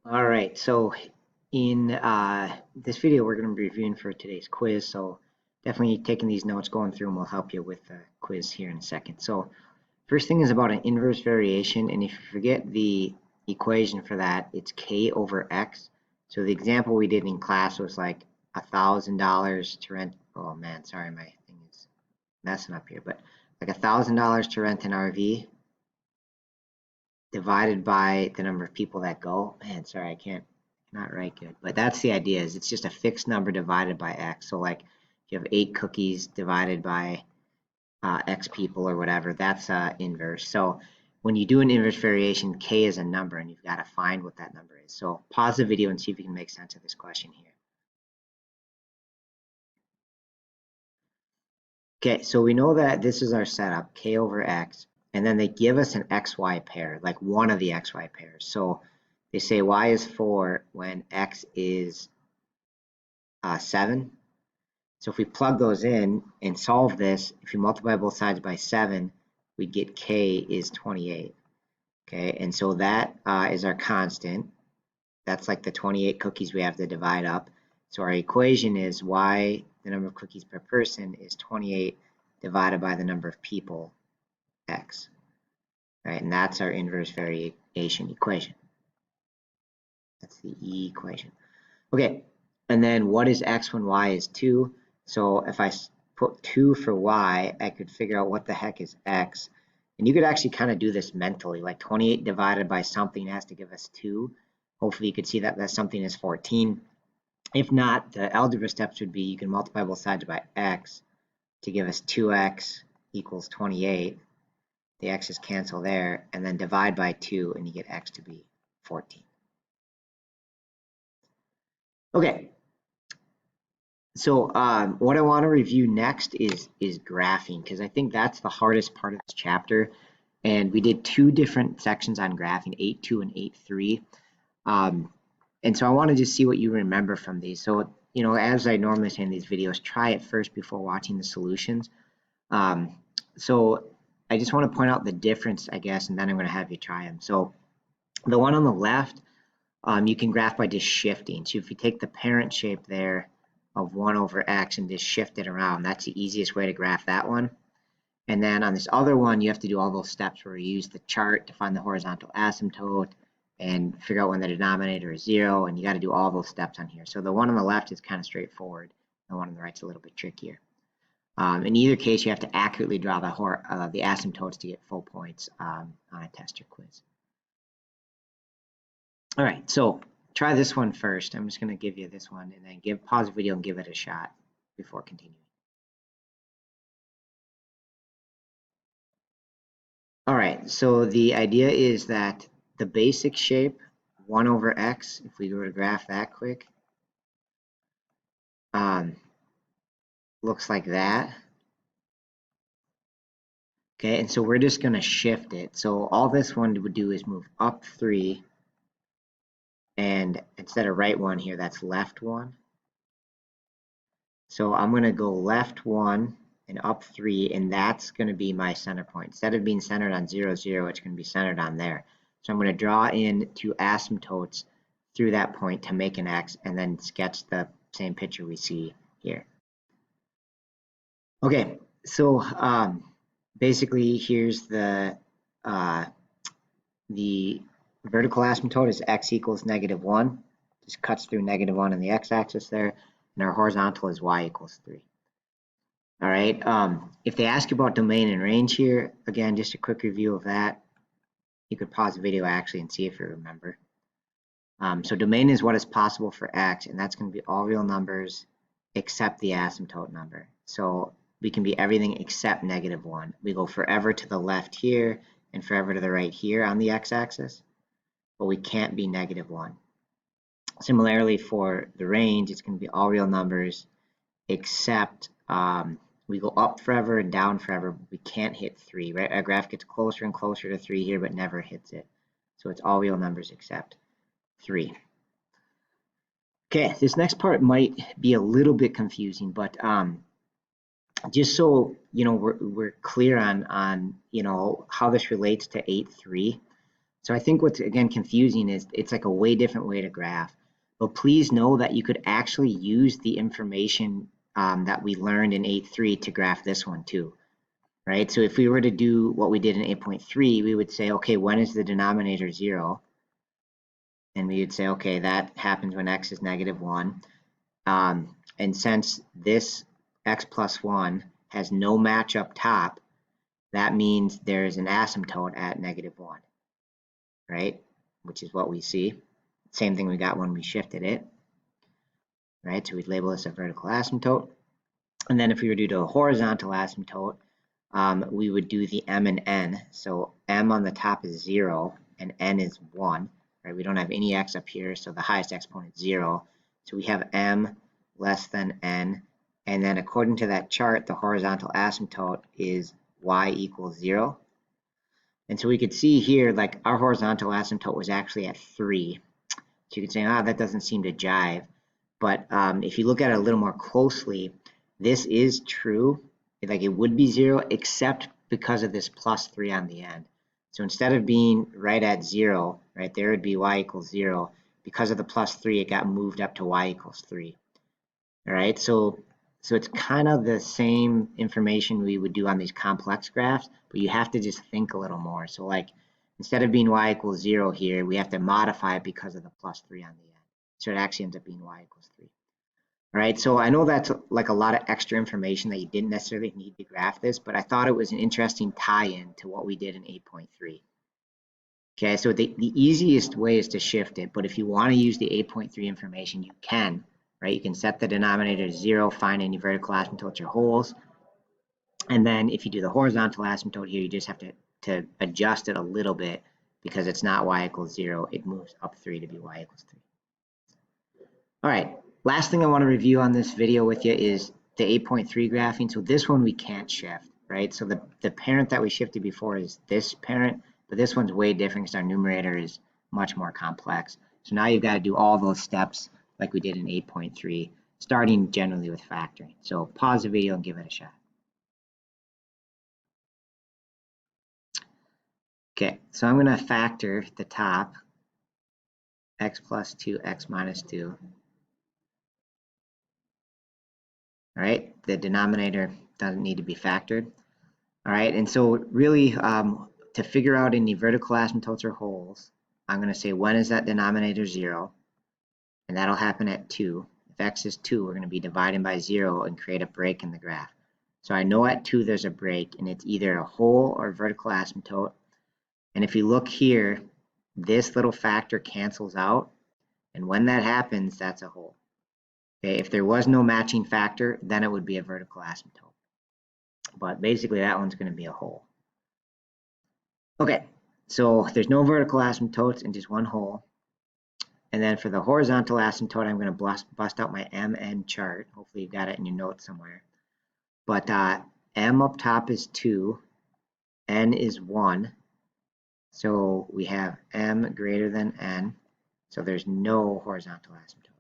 All right, so in this video, we're going to be reviewing for today's quiz. So definitely taking these notes, going through them will help you with the quiz here in a second. So first thing is about an inverse variation, and if you forget the equation for that, it's k over x. So the example we did in class was like $1,000 to rent. Oh man, sorry, my thing is messing up here, but like $1,000 to rent an RV divided by the number of people that go. Man, sorry, I can't not write good. But that's the idea, is it's just a fixed number divided by x. So like if you have 8 cookies divided by x people or whatever, that's inverse. So when you do an inverse variation, k is a number and you've got to find what that number is. So pause the video and see if you can make sense of this question here. Okay, so we know that this is our setup, k over x, and then they give us an xy pair, like one of the xy pairs. So they say y is 4 when x is 7. So if we plug those in and solve this, if you multiply both sides by 7, we get k is 28. Okay, and so that is our constant. That's like the 28 cookies we have to divide up. So our equation is y, the number of cookies per person, is 28 divided by the number of people, x. Right, and that's our inverse variation equation. That's the equation. Okay, and then what is x when y is 2? So if I put 2 for y, I could figure out what the heck is x. And you could actually kind of do this mentally, like 28 divided by something has to give us 2. Hopefully you could see that something is 14. If not, the algebra steps would be you can multiply both sides by x to give us 2x equals 28. The x's cancel there, and then divide by 2, and you get x to be 14. Okay, so what I want to review next is graphing, because I think that's the hardest part of this chapter. And we did 2 different sections on graphing, 8.2 and 8.3. And so I want to just see what you remember from these. So, you know, as I normally say in these videos, try it first before watching the solutions. So I just want to point out the difference, I guess, and then I'm going to have you try them. So the one on the left, you can graph by just shifting. So if you take the parent shape there of 1 over x and just shift it around, that's the easiest way to graph that one. And then on this other one, you have to do all those steps where you use the chart to find the horizontal asymptote and figure out when the denominator is 0, and you got to do all those steps on here. So the one on the left is kind of straightforward. The one on the right is a little bit trickier. In either case, you have to accurately draw the asymptotes to get full points on a test or quiz. All right, so try this one first. I'm just going to give you this one and then pause the video and give it a shot before continuing. All right, so the idea is that the basic shape, 1 over x, if we were to graph that quick, looks like that. Okay, and so we're just going to shift it. So all this one would do is move up 3, and instead of right 1 here, that's left 1. So I'm going to go left 1 and up 3, and that's going to be my center point. Instead of being centered on 0, 0, it's going to be centered on there. So I'm going to draw in 2 asymptotes through that point to make an x, and then sketch the same picture we see here. Okay, so basically here's the vertical asymptote is x equals -1. Just cuts through -1 on the x-axis there, and our horizontal is y equals 3. All right, if they ask you about domain and range here, again, just a quick review of that. You could pause the video actually and see if you remember. So domain is what is possible for x, and that's going to be all real numbers except the asymptote number. So we can be everything except -1. We go forever to the left here and forever to the right here on the x-axis, but we can't be -1. Similarly, for the range, it's going to be all real numbers except we go up forever and down forever, but we can't hit 3, right? Our graph gets closer and closer to 3 here, but never hits it. So it's all real numbers except 3. Okay, this next part might be a little bit confusing, but just so you know, we're clear on you know how this relates to 8.3. So I think what's again confusing is it's like a way different way to graph. But please know that you could actually use the information that we learned in 8.3 to graph this one too, right? So if we were to do what we did in 8.3, we would say, okay, when is the denominator 0? And we would say, okay, that happens when x is -1. And since this x plus 1 has no match up top, that means there's an asymptote at -1, right? Which is what we see. Same thing we got when we shifted it, right? So we'd label this a vertical asymptote. And then if we were to do a horizontal asymptote, we would do the m and n. So m on the top is 0 and n is 1, right? We don't have any x up here, so the highest exponent is 0. So we have m less than n. And then according to that chart, the horizontal asymptote is y equals 0. And so we could see here, like our horizontal asymptote was actually at 3. So you could say, that doesn't seem to jive. But if you look at it a little more closely, this is true. Like it would be 0, except because of this +3 on the end. So instead of being right at 0, right there would be y equals 0. Because of the +3, it got moved up to y equals 3. All right, so it's kind of the same information we would do on these complex graphs, but you have to just think a little more. So like instead of being y equals 0 here, we have to modify it because of the +3 on the end. So it actually ends up being y equals 3. All right, so I know that's like a lot of extra information that you didn't necessarily need to graph this, but I thought it was an interesting tie-in to what we did in 8.3. Okay, so the easiest way is to shift it, but if you want to use the 8.3 information, you can, right? You can set the denominator to 0, find any vertical asymptotes or holes, and then if you do the horizontal asymptote here, you just have to adjust it a little bit because it's not y equals 0, it moves up 3 to be y equals 3. All right, last thing I want to review on this video with you is the 8.3 graphing. So this one we can't shift, right? So the parent that we shifted before is this parent, but this one's way different because our numerator is much more complex. So now you've got to do all those steps like we did in 8.3, starting generally with factoring. So pause the video and give it a shot. Okay, so I'm going to factor the top, x plus 2, x minus 2. All right, the denominator doesn't need to be factored. All right, and so really to figure out any vertical asymptotes or holes, I'm going to say when is that denominator 0? And that'll happen at 2. If x is 2, we're going to be dividing by 0 and create a break in the graph. So I know at 2 there's a break, and it's either a hole or a vertical asymptote. And if you look here, this little factor cancels out, and when that happens, that's a hole. Okay, if there was no matching factor, then it would be a vertical asymptote. But basically that one's going to be a hole. Okay, so there's no vertical asymptotes and just one hole. And then for the horizontal asymptote, I'm going to bust out my MN chart. Hopefully you've got it in your notes somewhere. But M up top is 2, N is 1. So we have M greater than N. So there's no horizontal asymptote.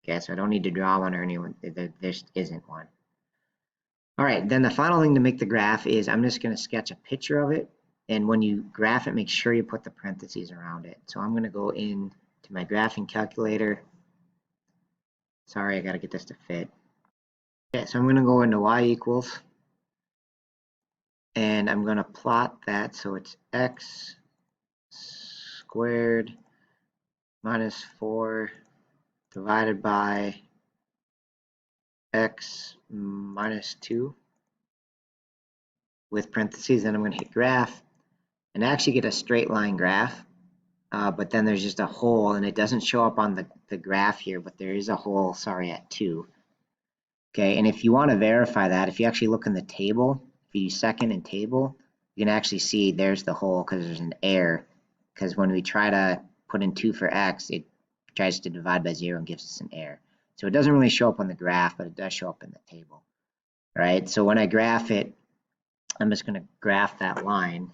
Okay, so I don't need to draw one or anyone. There isn't one. All right, then the final thing to make the graph is I'm just going to sketch a picture of it. And when you graph it, make sure you put the parentheses around it. So I'm going to go in to my graphing calculator. Sorry, I got to get this to fit. Okay, so I'm going to go into y equals. And I'm going to plot that so it's x squared minus 4 divided by x minus 2 with parentheses. Then I'm going to hit graph and actually get a straight line graph. But then there's just a hole, and it doesn't show up on the graph here, but there is a hole, sorry, at 2. Okay, and if you want to verify that, if you actually look in the table, if you use second in table, you can actually see there's the hole because there's an error. Because when we try to put in 2 for x, it tries to divide by 0 and gives us an error. So it doesn't really show up on the graph, but it does show up in the table. All right, so when I graph it, I'm just going to graph that line.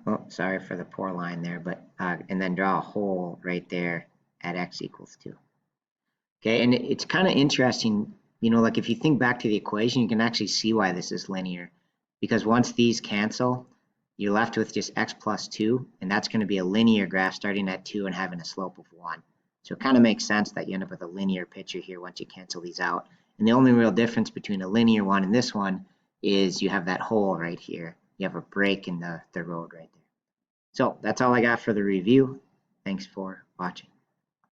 Oh, sorry for the poor line there, but and then draw a hole right there at x equals 2. Okay, and it's kind of interesting, you know, like if you think back to the equation, you can actually see why this is linear. because once these cancel, you're left with just x plus 2, and that's going to be a linear graph starting at 2 and having a slope of 1. So it kind of makes sense that you end up with a linear picture here once you cancel these out. And the only real difference between a linear one and this one is you have that hole right here. You have a break in the road right there. So that's all I got for the review. Thanks for watching.